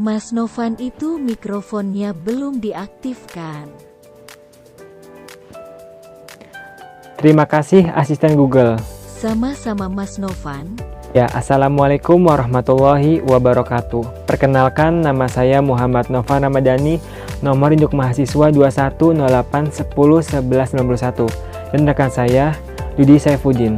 Mas Novan itu mikrofonnya belum diaktifkan. Terima kasih asisten Google. Sama-sama Mas Novan. Ya, Assalamualaikum warahmatullahi wabarakatuh. Perkenalkan, nama saya Muhammad Novan Ramadhani, nomor induk mahasiswa 2108101191, dan rekan saya Dudi Saifuddin.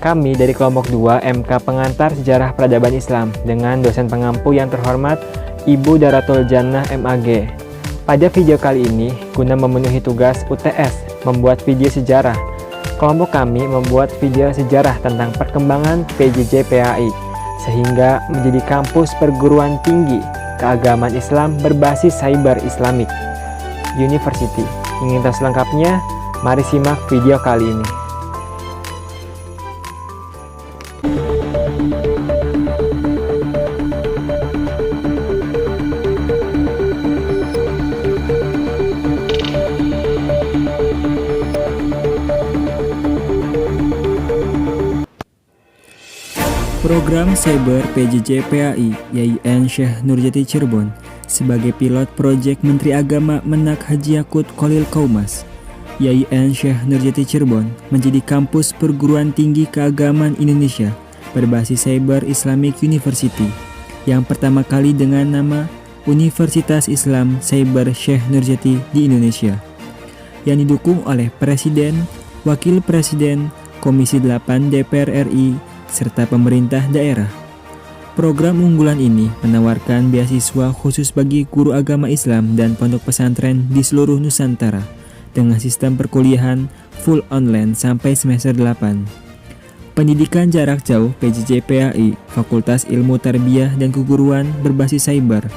Kami dari kelompok 2 MK Pengantar Sejarah Peradaban Islam dengan dosen pengampu yang terhormat Ibu Daratul Jannah MAG. Pada video kali ini, guna memenuhi tugas UTS membuat video sejarah, kelompok kami membuat video sejarah tentang perkembangan PJJ PAI sehingga menjadi kampus perguruan tinggi keagamaan Islam berbasis Cyber Islamic University. Ingin tahu selengkapnya? Mari simak video kali ini. Program Cyber PJJ PAI YIN Syekh Nurjati Cirebon sebagai pilot proyek Menteri Agama Menak Haji Yakut Khalil Qaumas. YIN Syekh Nurjati Cirebon menjadi kampus perguruan tinggi keagamaan Indonesia berbasis Cyber Islamic University yang pertama kali dengan nama Universitas Islam Cyber Syekh Nurjati di Indonesia, yang didukung oleh Presiden, Wakil Presiden, Komisi 8 DPR RI, serta pemerintah daerah. Program unggulan ini menawarkan beasiswa khusus bagi guru agama Islam dan pondok pesantren di seluruh Nusantara dengan sistem perkuliahan full online sampai semester 8. Pendidikan jarak jauh PJJ PAI Fakultas Ilmu Tarbiyah dan Keguruan berbasis Cyber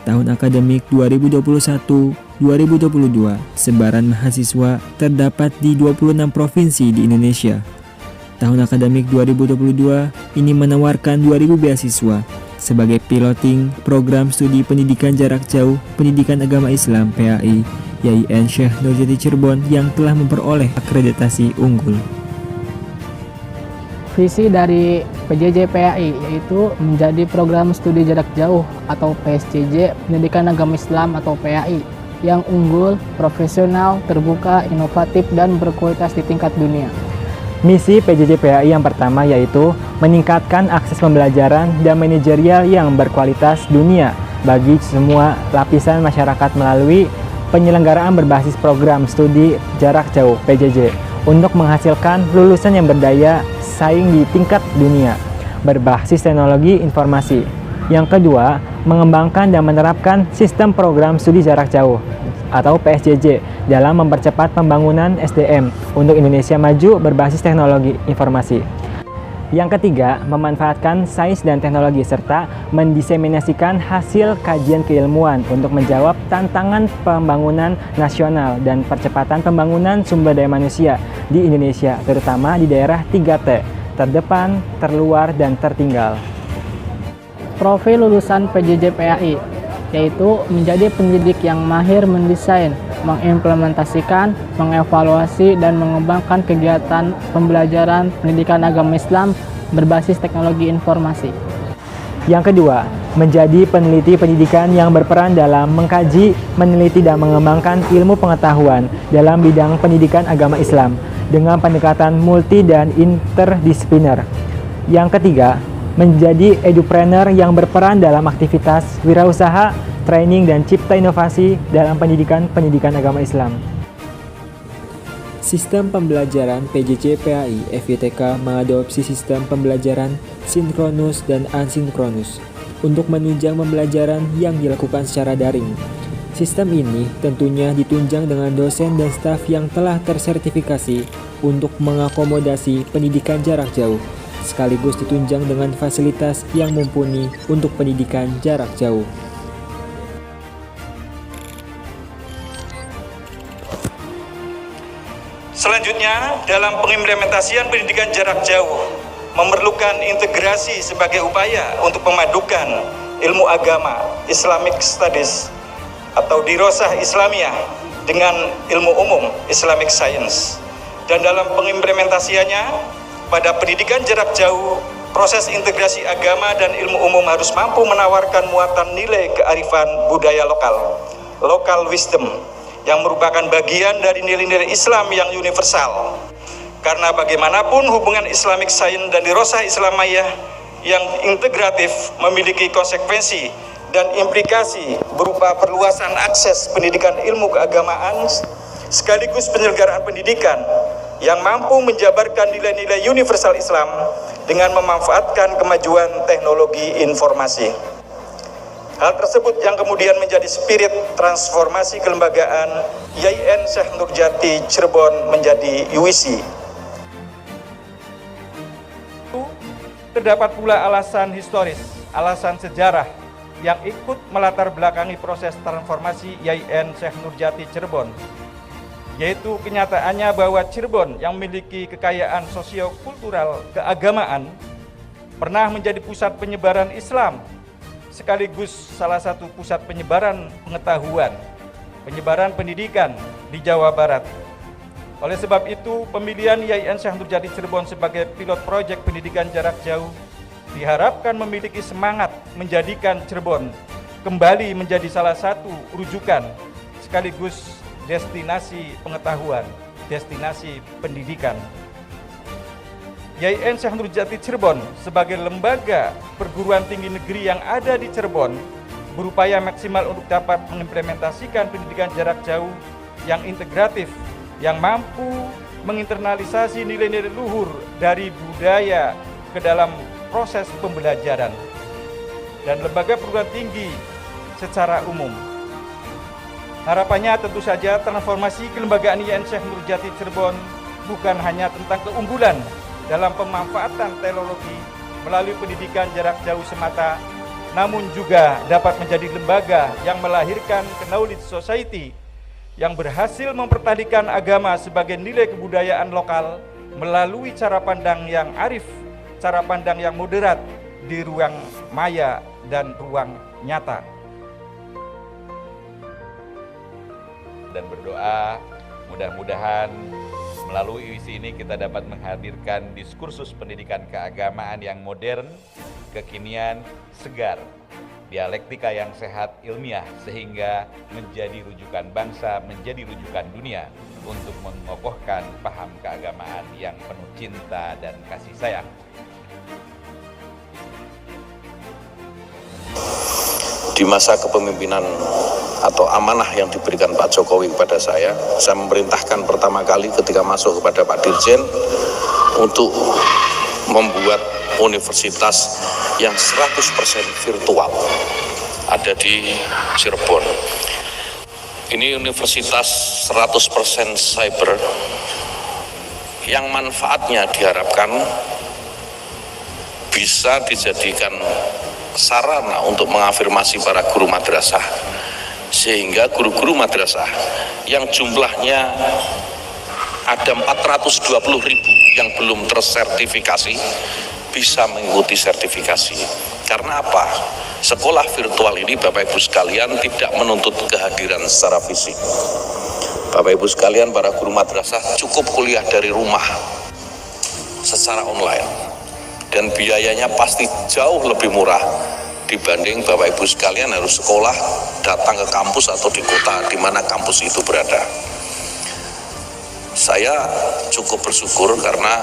tahun akademik 2021-2022. Sebaran mahasiswa terdapat di 26 provinsi di Indonesia. Tahun akademik 2022 ini menawarkan 2.000 beasiswa sebagai piloting program studi pendidikan jarak jauh pendidikan agama Islam PAI YIN Syekh Nurjati Cirebon yang telah memperoleh akreditasi unggul. Visi dari PJJ PAI yaitu menjadi program studi jarak jauh atau PSJJ pendidikan agama Islam atau PAI yang unggul, profesional, terbuka, inovatif, dan berkualitas di tingkat dunia. Misi PJJ PAI yang pertama yaitu meningkatkan akses pembelajaran dan manajerial yang berkualitas dunia bagi semua lapisan masyarakat melalui penyelenggaraan berbasis program studi jarak jauh PJJ untuk menghasilkan lulusan yang berdaya saing di tingkat dunia berbasis teknologi informasi. Yang kedua, mengembangkan dan menerapkan sistem program studi jarak jauh atau PSJJ dalam mempercepat pembangunan SDM untuk Indonesia maju berbasis teknologi informasi. Yang ketiga, memanfaatkan sains dan teknologi serta mendiseminasikan hasil kajian keilmuan untuk menjawab tantangan pembangunan nasional dan percepatan pembangunan sumber daya manusia di Indonesia, terutama di daerah 3T, terdepan, terluar, dan tertinggal. Profil lulusan PJJ PAI yaitu menjadi pendidik yang mahir mendesain, mengimplementasikan, mengevaluasi, dan mengembangkan kegiatan pembelajaran pendidikan agama Islam berbasis teknologi informasi. Yang kedua, menjadi peneliti pendidikan yang berperan dalam mengkaji, meneliti, dan mengembangkan ilmu pengetahuan dalam bidang pendidikan agama Islam dengan pendekatan multi dan interdisipliner. Yang ketiga, menjadi edupreneur yang berperan dalam aktivitas wirausaha, training, dan cipta inovasi dalam pendidikan agama Islam. Sistem pembelajaran PJJ PAI FYTK mengadopsi sistem pembelajaran sinkronus dan asinkronus untuk menunjang pembelajaran yang dilakukan secara daring. Sistem ini tentunya ditunjang dengan dosen dan staf yang telah tersertifikasi untuk mengakomodasi pendidikan jarak jauh, sekaligus ditunjang dengan fasilitas yang mumpuni untuk pendidikan jarak jauh. Selanjutnya, dalam pengimplementasian pendidikan jarak jauh memerlukan integrasi sebagai upaya untuk memadukan ilmu agama Islamic Studies atau dirosah Islamiyah dengan ilmu umum Islamic Science. Dan dalam pengimplementasiannya pada pendidikan jarak jauh Proses integrasi agama dan ilmu umum harus mampu menawarkan muatan nilai kearifan budaya lokal, local wisdom, yang merupakan bagian dari nilai-nilai Islam yang universal. Karena bagaimanapun hubungan Islamic Science dan dirosah Islamiyah yang integratif memiliki konsekuensi dan implikasi berupa perluasan akses pendidikan ilmu keagamaan sekaligus penyelenggaraan pendidikan yang mampu menjabarkan nilai-nilai universal Islam dengan memanfaatkan kemajuan teknologi informasi. Hal tersebut yang kemudian menjadi spirit transformasi kelembagaan YIN Syekh Nurjati Cirebon menjadi UISI. Terdapat pula alasan historis, alasan sejarah yang ikut melatar belakangi proses transformasi YIN Syekh Nurjati Cirebon, yaitu kenyataannya bahwa Cirebon yang memiliki kekayaan sosio-kultural keagamaan pernah menjadi pusat penyebaran Islam, sekaligus salah satu pusat penyebaran pengetahuan, penyebaran pendidikan di Jawa Barat. Oleh sebab itu, pemilihan YIN Syekh Nurjati Cirebon sebagai pilot proyek pendidikan jarak jauh diharapkan memiliki semangat menjadikan Cirebon kembali menjadi salah satu rujukan sekaligus destinasi pengetahuan, destinasi pendidikan. YIN Syekh Nurjati Cirebon sebagai lembaga perguruan tinggi negeri yang ada di Cirebon berupaya maksimal untuk dapat mengimplementasikan pendidikan jarak jauh yang integratif, yang mampu menginternalisasi nilai-nilai luhur dari budaya ke dalam proses pembelajaran dan lembaga perguruan tinggi secara umum. Harapannya tentu saja transformasi kelembagaan YIN Syekh Nurjati Cirebon bukan hanya tentang keunggulan dalam pemanfaatan teknologi melalui pendidikan jarak jauh semata, namun juga dapat menjadi lembaga yang melahirkan knowledge society yang berhasil mempertandingkan agama sebagai nilai kebudayaan lokal melalui cara pandang yang arif, cara pandang yang moderat di ruang maya dan ruang nyata. Dan berdoa mudah-mudahan melalui UISI ini kita dapat menghadirkan diskursus pendidikan keagamaan yang modern, kekinian, segar, dialektika yang sehat ilmiah sehingga menjadi rujukan bangsa, menjadi rujukan dunia untuk mengokohkan paham keagamaan yang penuh cinta dan kasih sayang. Di masa kepemimpinan atau amanah yang diberikan Pak Jokowi kepada saya memerintahkan pertama kali ketika masuk kepada Pak Dirjen untuk membuat universitas yang 100% virtual ada di Cirebon. Ini universitas 100% cyber yang manfaatnya diharapkan bisa dijadikan sarana untuk mengafirmasi para guru madrasah, sehingga guru-guru madrasah yang jumlahnya ada 420.000 yang belum tersertifikasi bisa mengikuti sertifikasi. Karena apa? Sekolah virtual ini Bapak Ibu sekalian tidak menuntut kehadiran secara fisik. Bapak Ibu sekalian, para guru madrasah cukup kuliah dari rumah secara online. Dan biayanya pasti jauh lebih murah dibanding Bapak Ibu sekalian harus sekolah, datang ke kampus atau di kota di mana kampus itu berada. Saya cukup bersyukur karena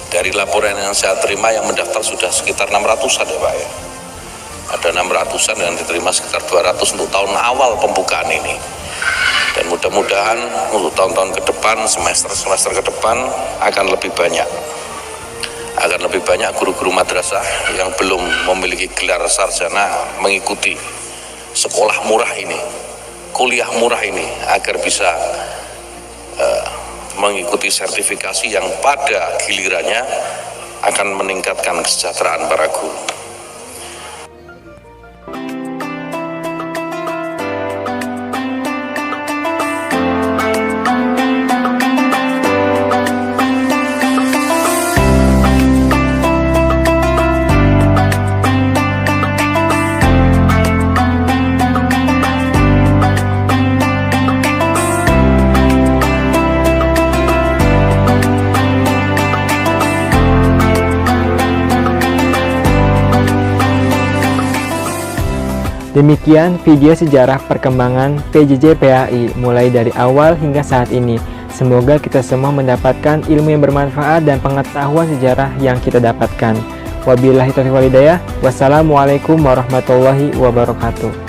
dari laporan yang saya terima yang mendaftar sudah sekitar 600-an ya Pak ya. Ada 600-an yang diterima sekitar 200 untuk tahun awal pembukaan ini. Dan mudah-mudahan untuk tahun-tahun ke depan, semester-semester ke depan akan lebih banyak. Agar lebih banyak guru-guru madrasah yang belum memiliki gelar sarjana mengikuti sekolah murah ini, kuliah murah ini, agar bisa mengikuti sertifikasi yang pada gilirannya akan meningkatkan kesejahteraan para guru. Demikian video sejarah perkembangan PJJ PAI mulai dari awal hingga saat ini. Semoga kita semua mendapatkan ilmu yang bermanfaat dan pengetahuan sejarah yang kita dapatkan. Wabillahi taufiq wal hidayah. Wassalamualaikum warahmatullahi wabarakatuh.